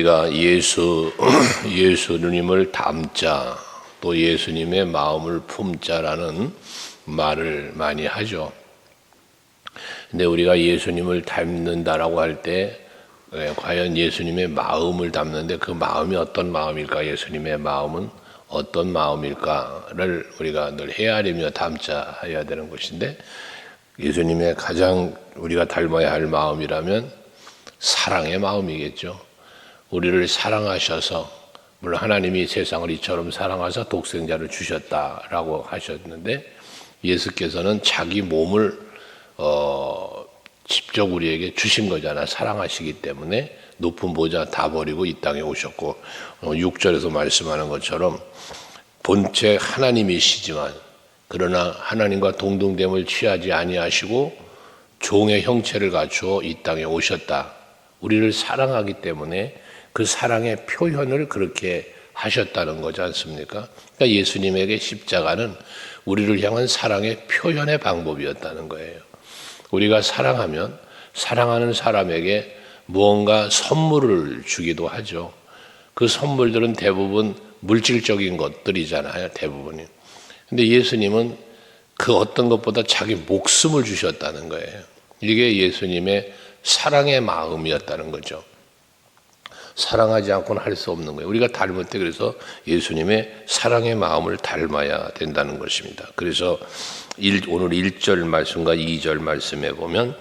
우리가 예수님을 닮자, 또 예수님의 마음을 품자라는 말을 많이 하죠. 근데 우리가 예수님을 닮는다라고 할 때 과연 예수님의 마음을 닮는데 그 마음이 어떤 마음일까? 예수님의 마음은 어떤 마음일까를 우리가 늘 헤아리며 담자 해야 되는 것인데, 예수님의 가장 우리가 닮아야 할 마음이라면 사랑의 마음이겠죠. 우리를 사랑하셔서, 물론 하나님이 세상을 이처럼 사랑하사 독생자를 주셨다라고 하셨는데, 예수께서는 자기 몸을 직접 우리에게 주신 거잖아. 사랑하시기 때문에 높은 보좌 다 버리고 이 땅에 오셨고, 6절에서 말씀하는 것처럼 본체 하나님이시지만 그러나 하나님과 동등됨을 취하지 아니하시고 종의 형체를 갖추어 이 땅에 오셨다. 우리를 사랑하기 때문에 그 사랑의 표현을 그렇게 하셨다는 거지 않습니까? 그러니까 예수님에게 십자가는 우리를 향한 사랑의 표현의 방법이었다는 거예요. 우리가 사랑하면 사랑하는 사람에게 무언가 선물을 주기도 하죠. 그 선물들은 대부분 물질적인 것들이잖아요, 대부분이. 근데 예수님은 그 어떤 것보다 자기 목숨을 주셨다는 거예요. 이게 예수님의 사랑의 마음이었다는 거죠. 사랑하지 않고는 할 수 없는 거예요. 우리가 닮을 때 그래서 예수님의 사랑의 마음을 닮아야 된다는 것입니다. 그래서 오늘 1절 말씀과 2절 말씀에 보면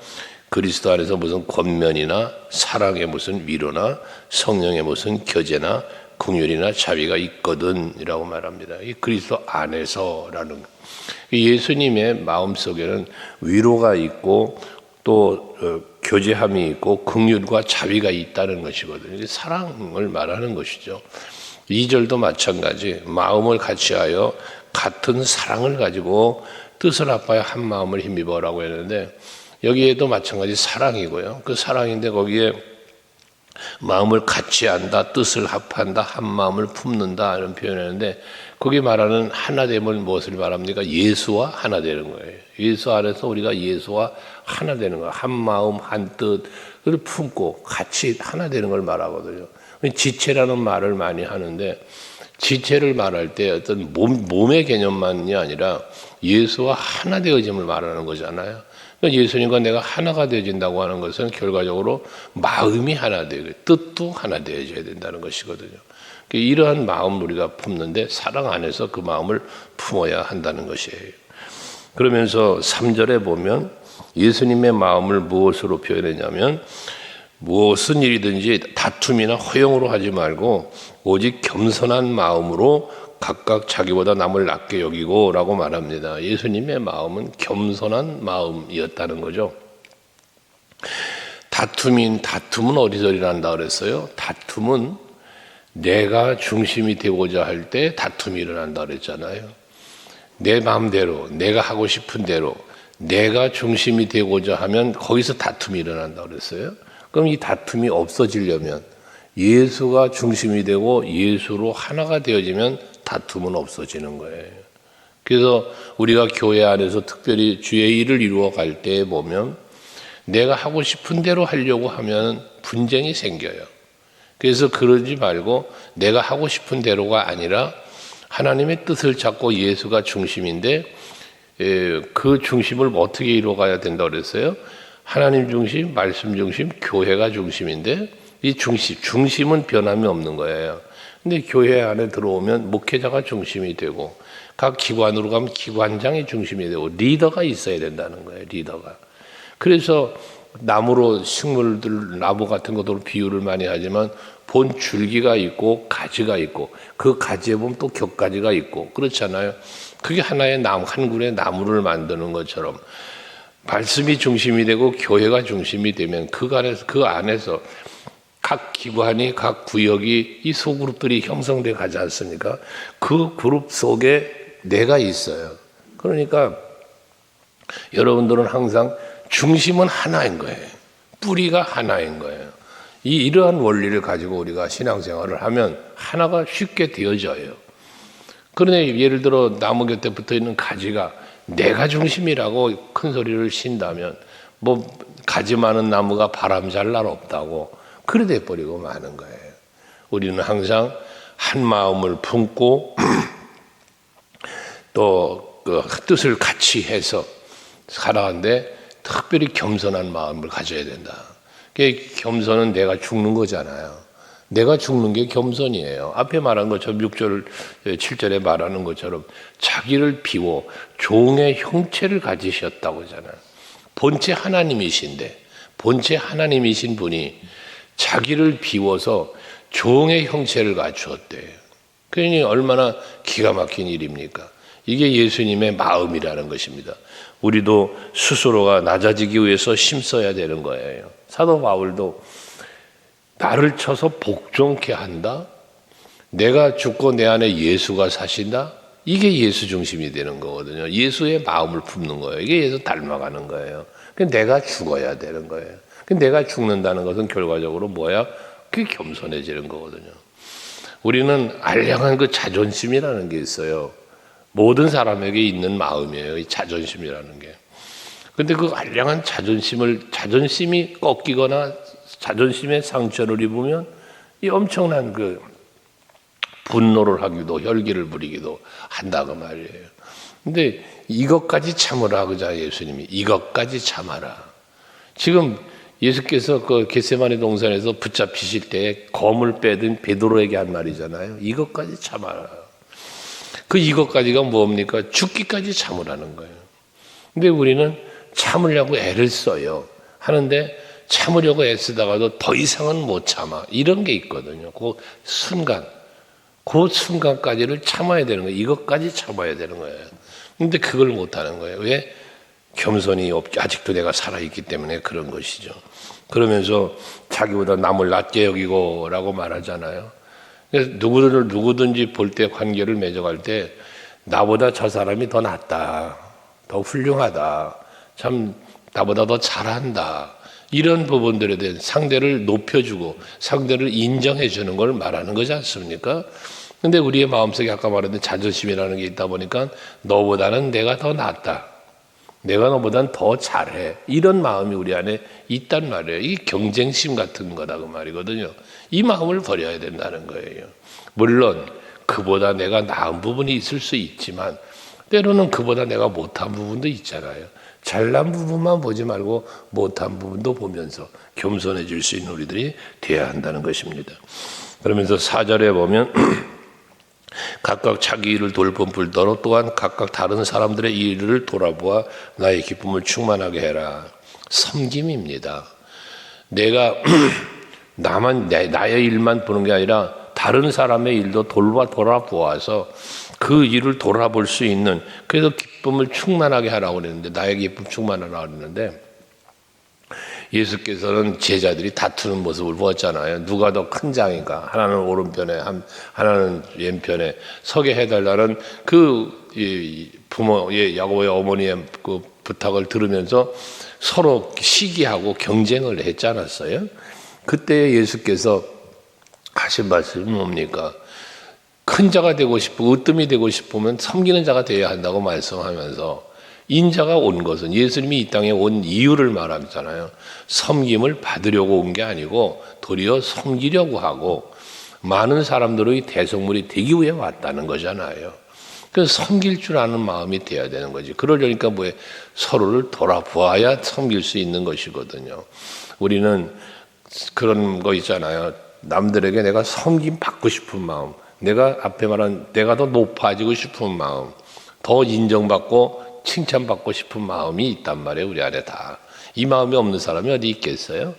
그리스도 안에서 무슨 권면이나 사랑의 무슨 위로나 성령의 무슨 교제나 긍휼이나 자비가 있거든 이라고 말합니다. 이 그리스도 안에서라는, 예수님의 마음속에는 위로가 있고 또 교제함이 있고 긍휼과 자비가 있다는 것이거든요. 사랑을 말하는 것이죠. 2절도 마찬가지, 마음을 같이하여 같은 사랑을 가지고 뜻을 합하여 한 마음을 힘입어라고 했는데, 여기에도 마찬가지 사랑이고요. 그 사랑인데 거기에 마음을 같이 한다, 뜻을 합한다, 한 마음을 품는다 이런 표현이었는데, 거기 말하는 하나됨을 무엇을 말합니까? 예수와 하나 되는 거예요. 예수 안에서 우리가 예수와 하나 되는 거예요. 한 마음, 한 뜻을 품고 같이 하나 되는 걸 말하거든요. 지체라는 말을 많이 하는데, 지체를 말할 때 어떤 몸의 개념만이 아니라 예수와 하나 되어짐을 말하는 거잖아요. 예수님과 내가 하나가 되어진다고 하는 것은 결과적으로 마음이 하나 되고 뜻도 하나 되어져야 된다는 것이거든요. 이러한 마음을 우리가 품는데 사랑 안에서 그 마음을 품어야 한다는 것이에요. 그러면서 3절에 보면 예수님의 마음을 무엇으로 표현했냐면, 무슨 일이든지 다툼이나 허용으로 하지 말고 오직 겸손한 마음으로 각각 자기보다 남을 낮게 여기고 라고 말합니다. 예수님의 마음은 겸손한 마음이었다는 거죠. 다툼은 어디서 일어난다 그랬어요? 다툼은 내가 중심이 되고자 할 때 다툼이 일어난다 그랬잖아요. 내 마음대로, 내가 하고 싶은 대로 내가 중심이 되고자 하면 거기서 다툼이 일어난다 그랬어요. 그럼 이 다툼이 없어지려면 예수가 중심이 되고 예수로 하나가 되어지면 다툼은 없어지는 거예요. 그래서 우리가 교회 안에서 특별히 주의 일을 이루어 갈 때 보면 내가 하고 싶은 대로 하려고 하면 분쟁이 생겨요. 그래서 그러지 말고 내가 하고 싶은 대로가 아니라 하나님의 뜻을 찾고 예수가 중심인데, 그 중심을 어떻게 이루어가야 된다고 그랬어요? 하나님 중심, 말씀 중심, 교회가 중심인데, 이 중심은 변함이 없는 거예요. 근데 교회 안에 들어오면 목회자가 중심이 되고, 각 기관으로 가면 기관장이 중심이 되고, 리더가 있어야 된다는 거예요, 리더가. 그래서 나무로 식물들, 나무 같은 것으로 비유를 많이 하지만 본 줄기가 있고 가지가 있고 그 가지에 보면 또 격가지가 있고 그렇잖아요. 그게 하나의 한 그루의 나무를 만드는 것처럼 말씀이 중심이 되고 교회가 중심이 되면 그 안에서 각 기관이, 각 구역이 이 소그룹들이 형성돼 가지 않습니까? 그 그룹 속에 내가 있어요. 그러니까 여러분들은 항상 중심은 하나인 거예요. 뿌리가 하나인 거예요. 이러한 원리를 가지고 우리가 신앙생활을 하면 하나가 쉽게 되어져요. 그런데 예를 들어 나무 곁에 붙어있는 가지가 내가 중심이라고 큰 소리를 쉰다면 뭐 가지 많은 나무가 바람 잘 날 없다고 그래 돼버리고 마는 거예요. 우리는 항상 한 마음을 품고 또 그 뜻을 같이 해서 살아가는데 특별히 겸손한 마음을 가져야 된다. 겸손은 내가 죽는 거잖아요. 내가 죽는 게 겸손이에요. 앞에 말한 것처럼 6절, 7절에 말하는 것처럼 자기를 비워 종의 형체를 가지셨다고 하잖아요. 본체 하나님이신데, 본체 하나님이신 분이 자기를 비워서 종의 형체를 갖추었대요. 그러니 얼마나 기가 막힌 일입니까? 이게 예수님의 마음이라는 것입니다. 우리도 스스로가 낮아지기 위해서 힘써야 되는 거예요. 사도 바울도 나를 쳐서 복종케 한다? 내가 죽고 내 안에 예수가 사신다? 이게 예수 중심이 되는 거거든요. 예수의 마음을 품는 거예요. 이게 예수 닮아가는 거예요. 내가 죽어야 되는 거예요. 내가 죽는다는 것은 결과적으로 뭐야? 그게 겸손해지는 거거든요. 우리는 알량한 그 자존심이라는 게 있어요. 모든 사람에게 있는 마음이에요. 이 자존심이라는 게. 근데 그 알량한 자존심이 꺾이거나 자존심의 상처를 입으면 이 엄청난 그 분노를 하기도 혈기를 부리기도 한다고 말이에요. 근데 이것까지 참으라 그자 예수님이 이것까지 참아라. 지금 예수께서 그 겟세마네 동산에서 붙잡히실 때 검을 빼든 베드로에게 한 말이잖아요. 이것까지 참아라. 그 이것까지가 뭡니까? 죽기까지 참으라는 거예요. 근데 우리는 참으려고 애를 써요. 하는데 참으려고 애쓰다가도 더 이상은 못 참아. 이런 게 있거든요. 그 순간까지를 참아야 되는 거예요. 이것까지 참아야 되는 거예요. 근데 그걸 못 하는 거예요. 왜? 겸손이 없지. 아직도 내가 살아있기 때문에 그런 것이죠. 그러면서 자기보다 남을 낮게 여기고 라고 말하잖아요. 그래서 누구든지 볼 때 관계를 맺어갈 때 나보다 저 사람이 더 낫다, 더 훌륭하다, 참 나보다 더 잘한다, 이런 부분들에 대한 상대를 높여주고 상대를 인정해 주는 걸 말하는 거지 않습니까? 근데 우리의 마음속에 아까 말했던 자존심이라는 게 있다 보니까 너보다는 내가 더 낫다, 내가 너보다는 더 잘해, 이런 마음이 우리 안에 있단 말이에요. 이 경쟁심 같은 거다 그 말이거든요. 이 마음을 버려야 된다는 거예요. 물론 그보다 내가 나은 부분이 있을 수 있지만 때로는 그보다 내가 못한 부분도 있잖아요. 잘난 부분만 보지 말고 못한 부분도 보면서 겸손해질 수 있는 우리들이 되어야 한다는 것입니다. 그러면서 4절에 보면 각각 자기 일을 돌본 불더러 또한 각각 다른 사람들의 일을 돌아보아 나의 기쁨을 충만하게 해라. 섬김입니다. 내가 나의 일만 보는 게 아니라 다른 사람의 일도 돌아보아서 그 일을 돌아볼 수 있는, 그래서 기쁨을 충만하게 하라고 그랬는데, 나의 기쁨 충만하라고 그랬는데, 예수께서는 제자들이 다투는 모습을 보았잖아요. 누가 더 큰 장인가? 하나는 오른편에, 하나는 왼편에 서게 해달라는 그 부모의 야고보의 어머니의 그 부탁을 들으면서 서로 시기하고 경쟁을 했지 않았어요? 그때 예수께서 하신 말씀이 뭡니까? 큰 자가 되고 싶고 으뜸이 되고 싶으면 섬기는 자가 되어야 한다고 말씀하면서 인자가 온 것은, 예수님이 이 땅에 온 이유를 말하잖아요. 섬김을 받으려고 온 게 아니고 도리어 섬기려고 하고 많은 사람들의 대성물이 되기 위해 왔다는 거잖아요. 그래서 섬길 줄 아는 마음이 돼야 되는 거지. 그러려니까 뭐에 서로를 돌아보아야 섬길 수 있는 것이거든요. 우리는 그런 거 있잖아요. 남들에게 내가 섬김 받고 싶은 마음, 내가 앞에 말한 내가 더 높아지고 싶은 마음, 더 인정받고 칭찬받고 싶은 마음이 있단 말이에요. 우리 안에 다. 이 마음이 없는 사람이 어디 있겠어요?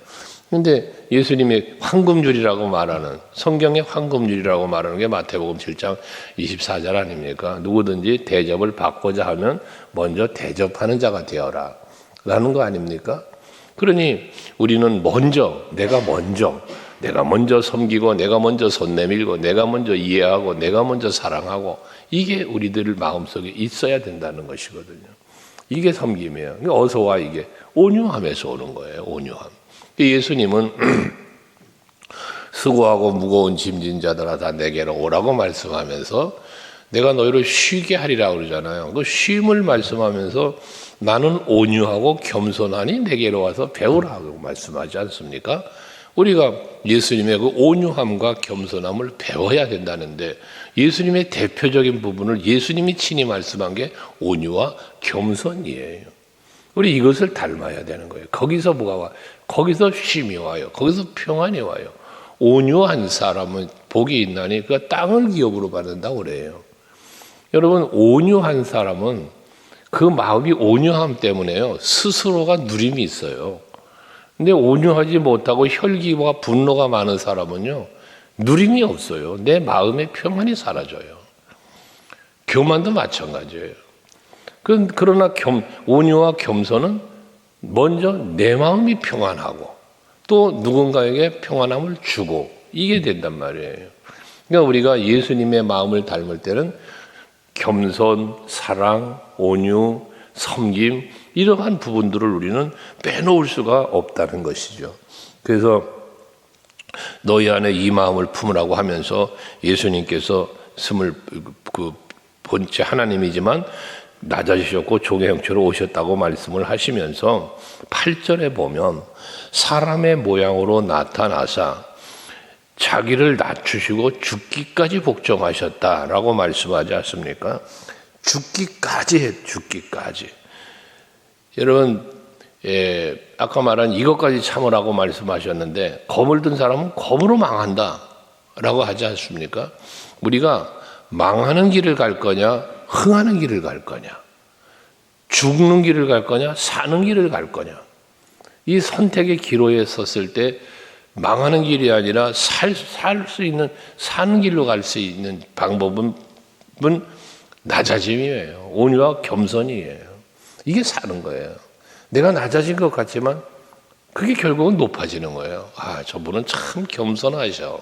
근데 예수님의 황금줄이라고 말하는, 성경의 황금줄이라고 말하는 게 마태복음 7장 24절 아닙니까? 누구든지 대접을 받고자 하면 먼저 대접하는 자가 되어라 라는 거 아닙니까? 그러니 우리는 내가 먼저 섬기고, 내가 먼저 손 내밀고, 내가 먼저 이해하고, 내가 먼저 사랑하고, 이게 우리들 마음속에 있어야 된다는 것이거든요. 이게 섬김이에요. 어디서 와 이게? 온유함에서 오는 거예요. 온유함. 예수님은 수고하고 무거운 짐진 자들아 다 내게로 오라고 말씀하면서 내가 너희를 쉬게 하리라고 그러잖아요. 그 쉼을 말씀하면서 나는 온유하고 겸손하니 내게로 와서 배우라고 말씀하지 않습니까? 우리가 예수님의 그 온유함과 겸손함을 배워야 된다는데 예수님의 대표적인 부분을 예수님이 친히 말씀한 게 온유와 겸손이에요. 우리 이것을 닮아야 되는 거예요. 거기서 뭐가 와? 거기서 쉼이 와요. 거기서 평안이 와요. 온유한 사람은 복이 있나니 그 땅을 기업으로 받는다고 그래요. 여러분, 온유한 사람은 그 마음이 온유함 때문에요. 스스로가 누림이 있어요. 근데 온유하지 못하고 혈기와 분노가 많은 사람은요, 누림이 없어요. 내 마음의 평안이 사라져요. 교만도 마찬가지예요. 그러나 온유와 겸손은 먼저 내 마음이 평안하고 또 누군가에게 평안함을 주고 이게 된단 말이에요. 그러니까 우리가 예수님의 마음을 닮을 때는 겸손, 사랑, 온유, 섬김 이러한 부분들을 우리는 빼놓을 수가 없다는 것이죠. 그래서 너희 안에 이 마음을 품으라고 하면서 예수님께서 그 본체 하나님이지만 낮아지셨고 종의 형체로 오셨다고 말씀을 하시면서 8절에 보면 사람의 모양으로 나타나사 자기를 낮추시고 죽기까지 복종하셨다라고 말씀하지 않습니까? 죽기까지. 여러분, 아까 말한 이것까지 참으라고 말씀하셨는데 검을 든 사람은 검으로 망한다라고 하지 않습니까? 우리가 망하는 길을 갈 거냐, 흥하는 길을 갈 거냐, 죽는 길을 갈 거냐, 사는 길을 갈 거냐. 이 선택의 기로에 섰을 때 망하는 길이 아니라 살 수 있는, 사는 길로 갈 수 있는 방법은 낮아짐이에요. 온유와 겸손이에요. 이게 사는 거예요. 내가 낮아진 것 같지만 그게 결국은 높아지는 거예요. 아, 저분은 참 겸손하셔.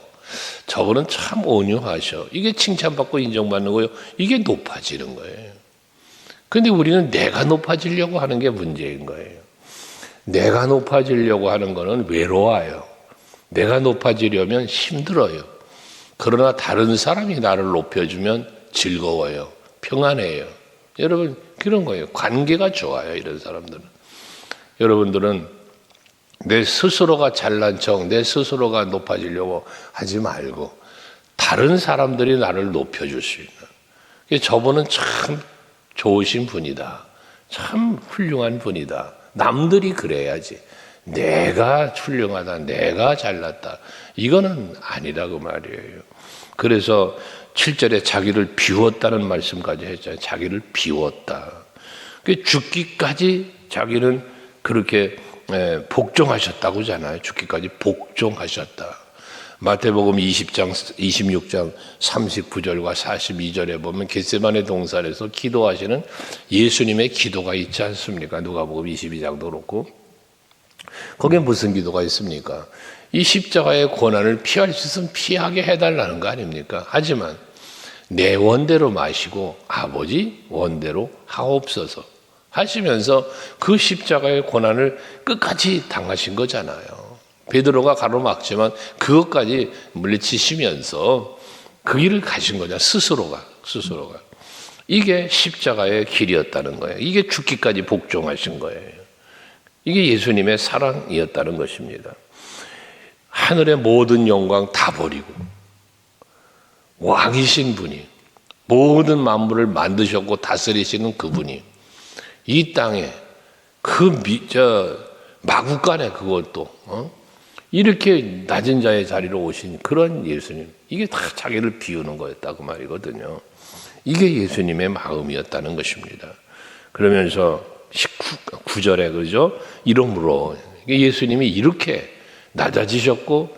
저분은 참 온유하셔. 이게 칭찬받고 인정받는 거예요. 이게 높아지는 거예요. 그런데 우리는 내가 높아지려고 하는 게 문제인 거예요. 내가 높아지려고 하는 거는 외로워요. 내가 높아지려면 힘들어요. 그러나 다른 사람이 나를 높여주면 즐거워요. 평안해요. 여러분, 그런 거예요. 관계가 좋아요. 이런 사람들은. 여러분들은 내 스스로가 잘난 척, 내 스스로가 높아지려고 하지 말고 다른 사람들이 나를 높여줄 수 있는. 저분은 참 좋으신 분이다. 참 훌륭한 분이다. 남들이 그래야지. 내가 훌륭하다, 내가 잘났다. 이거는 아니라고 말이에요. 그래서 7절에 자기를 비웠다는 말씀까지 했잖아요. 자기를 비웠다. 죽기까지 자기는 그렇게 복종하셨다고 하잖아요. 죽기까지 복종하셨다. 마태복음 26장 39절과 42절에 보면 겟세마네 동산에서 기도하시는 예수님의 기도가 있지 않습니까? 누가복음 22장도 그렇고. 거기에 무슨 기도가 있습니까? 이 십자가의 고난을 피할 수 있으면 피하게 해달라는 거 아닙니까? 하지만 내 원대로 마시고 아버지 원대로 하옵소서 하시면서 그 십자가의 고난을 끝까지 당하신 거잖아요. 베드로가 가로막지만 그것까지 물리치시면서 그 길을 가신 거냐. 스스로가. 이게 십자가의 길이었다는 거예요. 이게 죽기까지 복종하신 거예요. 이게 예수님의 사랑이었다는 것입니다. 하늘의 모든 영광 다 버리고 왕이신 분이 모든 만물을 만드셨고 다스리시는 그분이 이 땅에 마구간에 그것도 이렇게 낮은 자의 자리로 오신 그런 예수님, 이게 다 자기를 비우는 거였다고 말이거든요. 이게 예수님의 마음이었다는 것입니다. 그러면서 19절에 그죠? 이러므로 예수님이 이렇게 낮아지셨고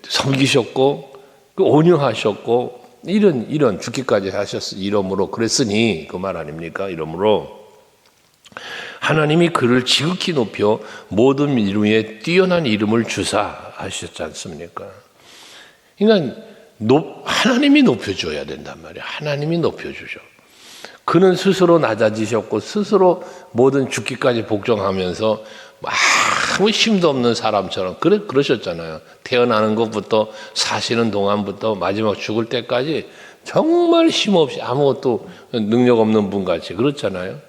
섬기셨고 온유하셨고 이런 죽기까지 이러므로 그랬으니 그 말 아닙니까? 이러므로 하나님이 그를 지극히 높여 모든 이름 위에 뛰어난 이름을 주사 하셨지 않습니까? 그러니까 하나님이 높여줘야 된단 말이에요. 하나님이 높여주죠. 그는 스스로 낮아지셨고 스스로 모든 죽기까지 복종하면서 아무 힘도 없는 사람처럼 그러셨잖아요. 태어나는 것부터 사시는 동안부터 마지막 죽을 때까지 정말 힘없이 아무것도 능력 없는 분 같이 그렇잖아요.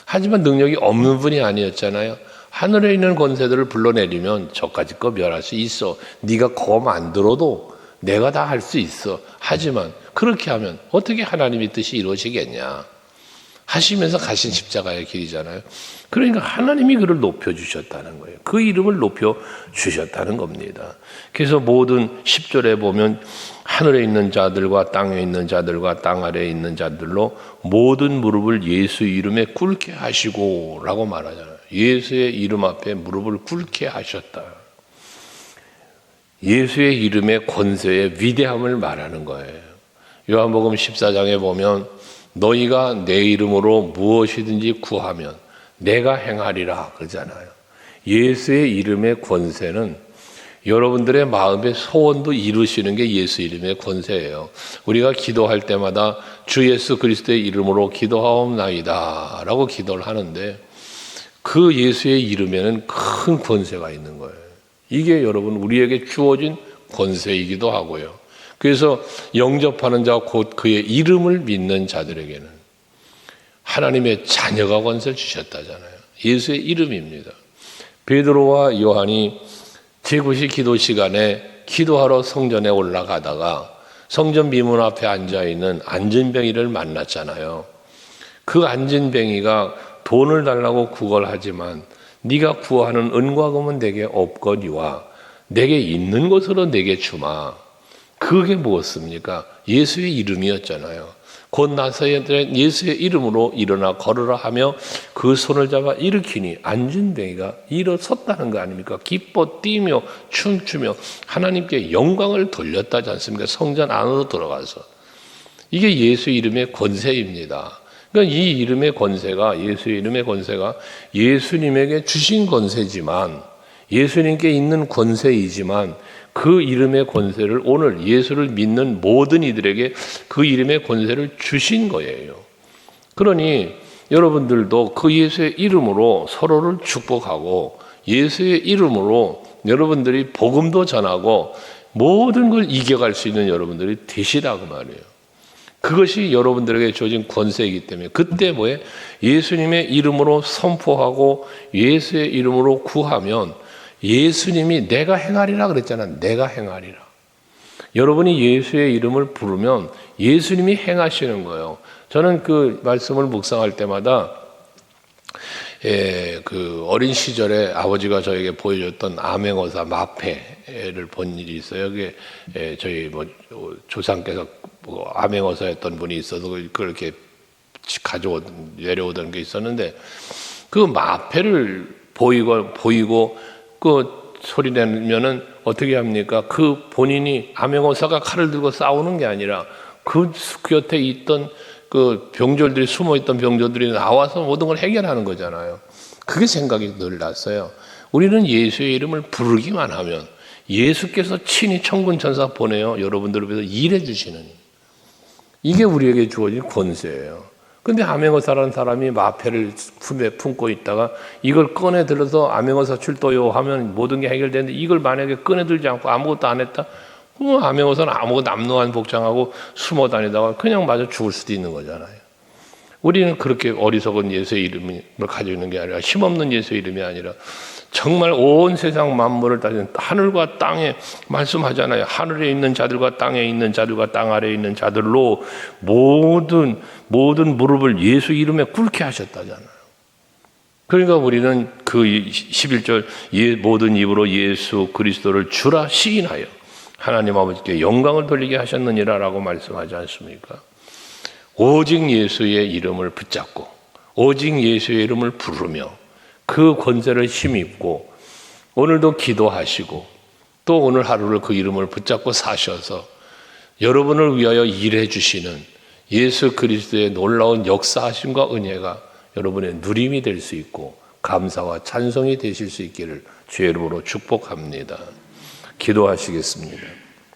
하지만 능력이 없는 분이 아니었잖아요. 하늘에 있는 권세들을 불러내리면 저까지 거 멸할 수 있어. 네가 검 안 들어도 내가 다 할 수 있어. 하지만 그렇게 하면 어떻게 하나님의 뜻이 이루어지겠냐 하시면서 가신 십자가의 길이잖아요. 그러니까 하나님이 그를 높여주셨다는 거예요. 그 이름을 높여주셨다는 겁니다. 그래서 모든 10절에 보면 하늘에 있는 자들과 땅에 있는 자들과 땅 아래에 있는 자들로 모든 무릎을 예수 이름에 꿇게 하시고 라고 말하잖아요. 예수의 이름 앞에 무릎을 꿇게 하셨다. 예수의 이름의 권세의 위대함을 말하는 거예요. 요한복음 14장에 보면 너희가 내 이름으로 무엇이든지 구하면 내가 행하리라 그러잖아요. 예수의 이름의 권세는 여러분들의 마음의 소원도 이루시는 게 예수 이름의 권세예요. 우리가 기도할 때마다 주 예수 그리스도의 이름으로 기도하옵나이다 라고 기도를 하는데 그 예수의 이름에는 큰 권세가 있는 거예요. 이게 여러분 우리에게 주어진 권세이기도 하고요. 그래서 영접하는 자 곧 그의 이름을 믿는 자들에게는 하나님의 자녀가 권세를 주셨다잖아요. 예수의 이름입니다. 베드로와 요한이 제9시 기도 시간에 기도하러 성전에 올라가다가 성전 미문 앞에 앉아있는 안진뱅이를 만났잖아요. 그 안진뱅이가 돈을 달라고 구걸하지만 네가 구하는 은과 금은 내게 없거니와 내게 있는 것으로 내게 주마. 그게 무엇입니까? 예수의 이름이었잖아요. 곧 나서야 예수의 이름으로 일어나 걸으라 하며 그 손을 잡아 일으키니 안진뱅이가 일어섰다는 거 아닙니까? 기뻐 뛰며 춤추며 하나님께 영광을 돌렸다지 않습니까? 성전 안으로 들어가서. 이게 예수의 이름의 권세입니다. 그러니까 이 이름의 권세가, 예수의 이름의 권세가 예수님에게 주신 권세지만, 예수님께 있는 권세이지만 그 이름의 권세를 오늘 예수를 믿는 모든 이들에게 그 이름의 권세를 주신 거예요. 그러니 여러분들도 그 예수의 이름으로 서로를 축복하고 예수의 이름으로 여러분들이 복음도 전하고 모든 걸 이겨갈 수 있는 여러분들이 되시라고 말이에요. 그것이 여러분들에게 주어진 권세이기 때문에 그때 뭐에 예수님의 이름으로 선포하고 예수의 이름으로 구하면 예수님이 내가 행하리라 그랬잖아. 내가 행하리라. 여러분이 예수의 이름을 부르면 예수님이 행하시는 거예요. 저는 그 말씀을 묵상할 때마다 그 어린 시절에 아버지가 저에게 보여줬던 암행어사 마패를 본 일이 있어요. 그게 저희 뭐 조상께서 뭐 암행어사였던 분이 있어서 그렇게 내려오던 게 있었는데 그 마패를 보이고 그 소리 내면은 어떻게 합니까? 그 본인이 암행어사가 칼을 들고 싸우는 게 아니라 그 곁에 있던 그 병졸들이 숨어있던 병졸들이 나와서 모든 걸 해결하는 거잖아요. 그게 생각이 늘 났어요. 우리는 예수의 이름을 부르기만 하면 예수께서 친히 천군 천사 보내요. 여러분들을 위해서 일해 주시는 이게 우리에게 주어진 권세예요. 근데 암행어사라는 사람이 마패를 품에 품고 있다가 이걸 꺼내 들어서 암행어사 출도요 하면 모든 게 해결되는데 이걸 만약에 꺼내 들지 않고 아무것도 안 했다? 그럼 암행어사는 아무것도 남루한 복장하고 숨어 다니다가 그냥 맞아 죽을 수도 있는 거잖아요. 우리는 그렇게 어리석은 예수의 이름을 가지고 있는 게 아니라 힘없는 예수의 이름이 아니라 정말 온 세상 만물을 따지는 하늘과 땅에 말씀하잖아요. 하늘에 있는 자들과 땅에 있는 자들과 땅 아래에 있는 자들로 모든 무릎을 예수 이름에 꿇게 하셨다잖아요. 그러니까 우리는 그 11절 모든 입으로 예수 그리스도를 주라 시인하여 하나님 아버지께 영광을 돌리게 하셨느니라 라고 말씀하지 않습니까? 오직 예수의 이름을 붙잡고 오직 예수의 이름을 부르며 그 권세를 힘입고 오늘도 기도하시고 또 오늘 하루를 그 이름을 붙잡고 사셔서 여러분을 위하여 일해 주시는 예수 그리스도의 놀라운 역사하심과 은혜가 여러분의 누림이 될 수 있고 감사와 찬송이 되실 수 있기를 주의 이름으로 축복합니다. 기도하시겠습니다.